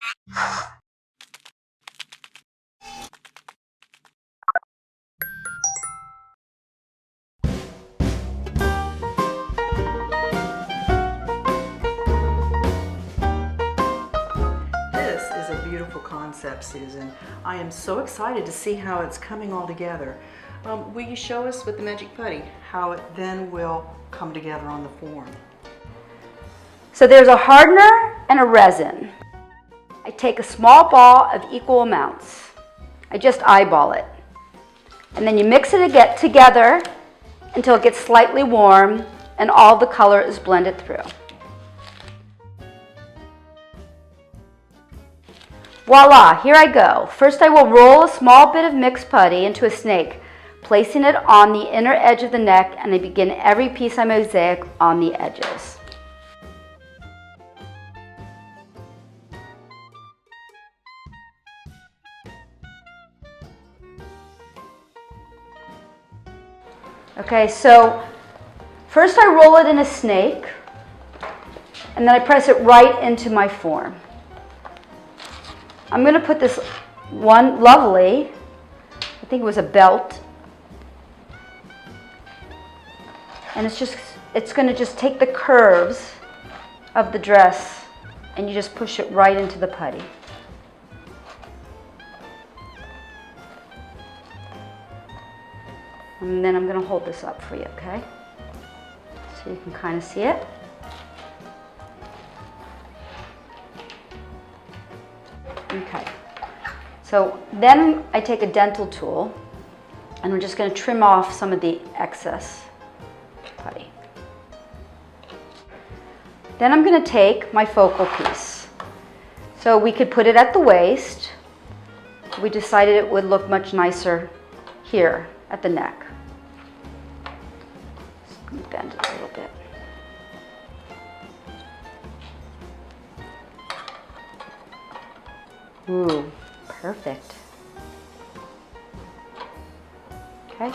This is a beautiful concept, Susan. I am so excited to see how it's coming all together. Will you show us with the Magic Putty how it then will come together on the form? So there's a hardener and a resin. I take a small ball of equal amounts. I just eyeball it. And then you mix it together until it gets slightly warm and all the color is blended through. Voila, here I go. First I will roll a small bit of mixed putty into a snake, placing it on the inner edge of the neck, and I begin every piece I mosaic on the edges. Okay, so first I roll it in a snake, and then I press it right into my form. I'm going to put this one lovely, I think it was a belt, and it's going to just take the curves of the dress and you just push it right into the putty. And then I'm going to hold this up for you, okay? So you can kind of see it. Okay, so then I take a dental tool and we're just going to trim off some of the excess putty. Then I'm going to take my focal piece. So we could put it at the waist. We decided it would look much nicer here at the neck. Just bend it a little bit. Ooh, perfect. Okay.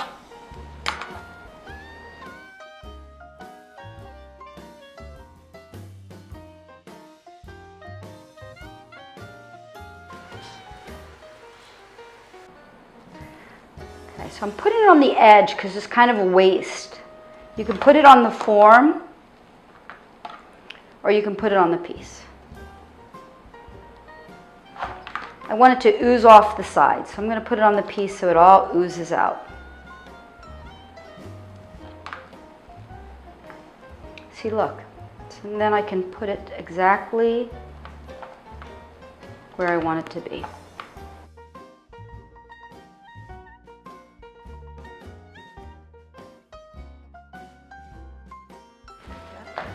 Okay, so I'm putting it on the edge because it's kind of a waste. You can put it on the form or you can put it on the piece. I want it to ooze off the sides, so I'm going to put it on the piece so it all oozes out. See, look. And then I can put it exactly where I want it to be.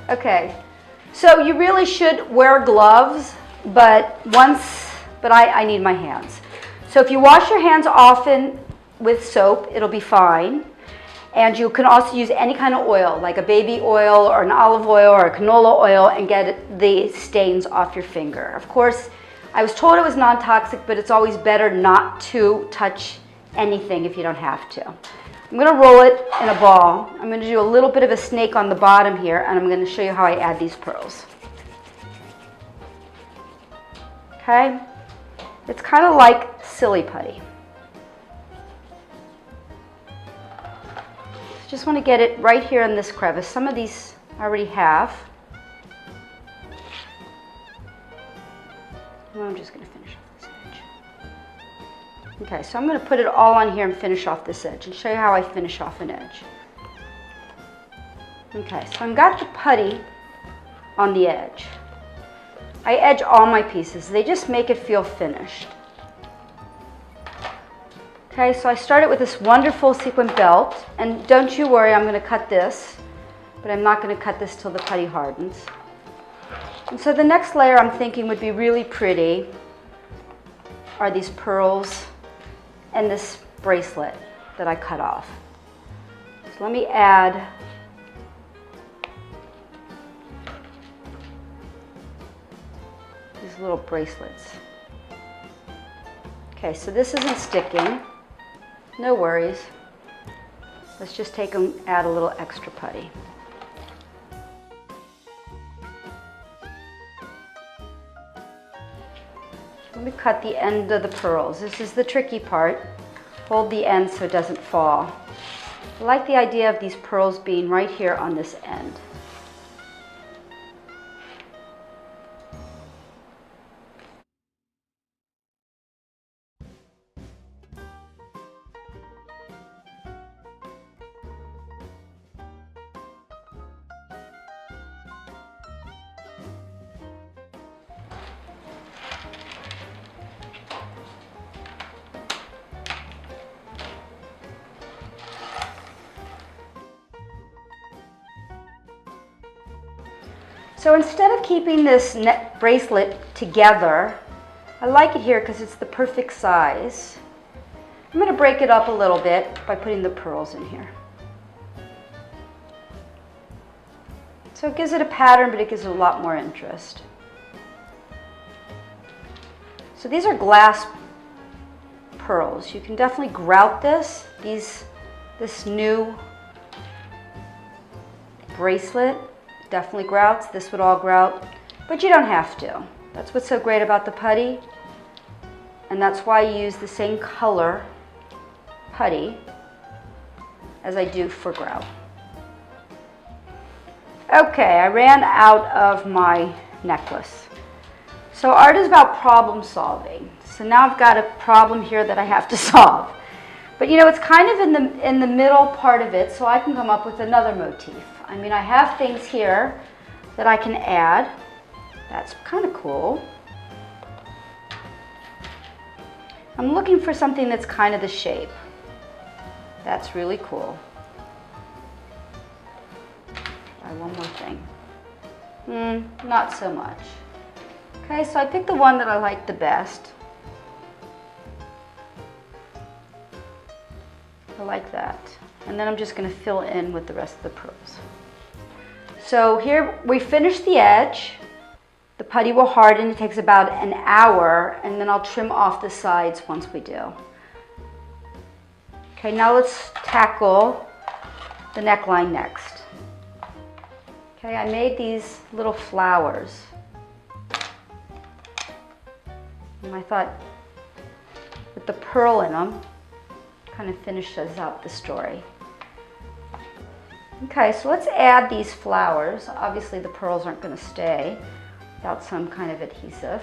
Okay, so you really should wear gloves, but I need my hands. So if you wash your hands often with soap, it'll be fine. And you can also use any kind of oil, like a baby oil or an olive oil or a canola oil, and get the stains off your finger. Of course, I was told it was non-toxic, but it's always better not to touch anything if you don't have to. I'm going to roll it in a ball. I'm going to do a little bit of a snake on the bottom here, and I'm going to show you how I add these pearls. Okay? It's kind of like silly putty. Just want to get it right here in this crevice. Some of these I already have. Well, I'm just going to finish off this edge. Okay, so I'm going to put it all on here and finish off this edge and show you how I finish off an edge. Okay, so I've got the putty on the edge. I edge all my pieces. They just make it feel finished. Okay, so I started with this wonderful sequin belt, and don't you worry, I'm going to cut this, but I'm not going to cut this till the putty hardens. And so the next layer I'm thinking would be really pretty are these pearls and this bracelet that I cut off. So let me add these little bracelets. Okay, so this isn't sticking. No worries. Let's just take and add a little extra putty. Let me cut the end of the pearls. This is the tricky part. Hold the end so it doesn't fall. I like the idea of these pearls being right here on this end. So instead of keeping this neck bracelet together, I like it here because it's the perfect size. I'm going to break it up a little bit by putting the pearls in here. So it gives it a pattern, but it gives it a lot more interest. So these are glass pearls. You can definitely grout this. This new bracelet definitely grouts. This would all grout, but you don't have to. That's what's so great about the putty, and that's why I use the same color putty as I do for grout. Okay, I ran out of my necklace. So art is about problem solving. So now I've got a problem here that I have to solve. But you know, it's kind of in the middle part of it, so I can come up with another motif. I mean, I have things here that I can add. That's kind of cool. I'm looking for something that's kind of the shape. That's really cool. Try one more thing. Not so much. Okay, so I picked the one that I like the best. I like that. And then I'm just going to fill in with the rest of the pearls. So here we finished the edge. The putty will harden. It takes about an hour, and then I'll trim off the sides once we do. Okay, now let's tackle the neckline next. Okay, I made these little flowers. And I thought with the pearl in them, kind of finishes out the story. Okay, so let's add these flowers. Obviously the pearls aren't going to stay without some kind of adhesive.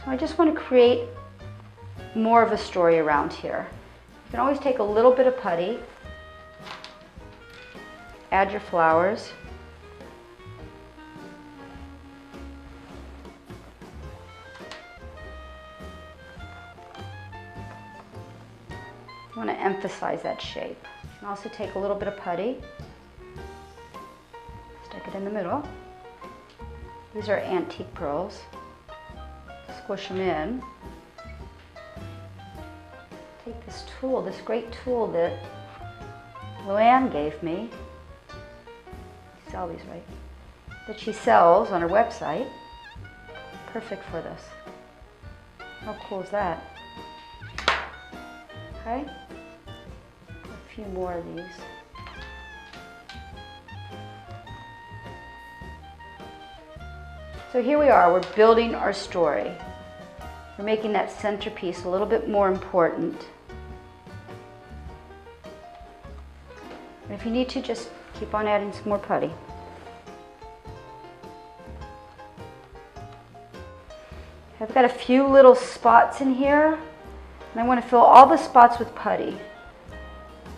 So I just want to create more of a story around here. You can always take a little bit of putty, add your flowers. I want to emphasize that shape. You can also take a little bit of putty, stick it in the middle. These are antique pearls. Squish them in. Take this tool, this great tool that Luann gave me. You sell these, right? That she sells on her website. Perfect for this. How cool is that? Okay. A few more of these. So here we are, we're building our story. We're making that centerpiece a little bit more important. And if you need to, just keep on adding some more putty. I've got a few little spots in here, and I want to fill all the spots with putty.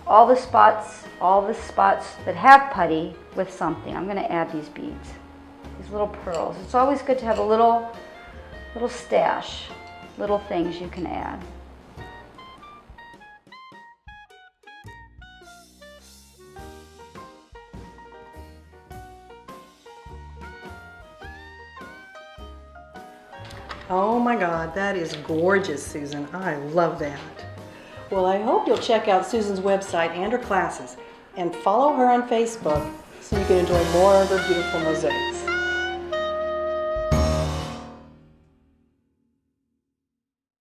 All the spots that have putty with something. I'm going to add these beads, these little pearls. It's always good to have a little stash, little things you can add. Oh my God, that is gorgeous, Susan. I love that. Well, I hope you'll check out Susan's website and her classes, and follow her on Facebook so you can enjoy more of her beautiful mosaics.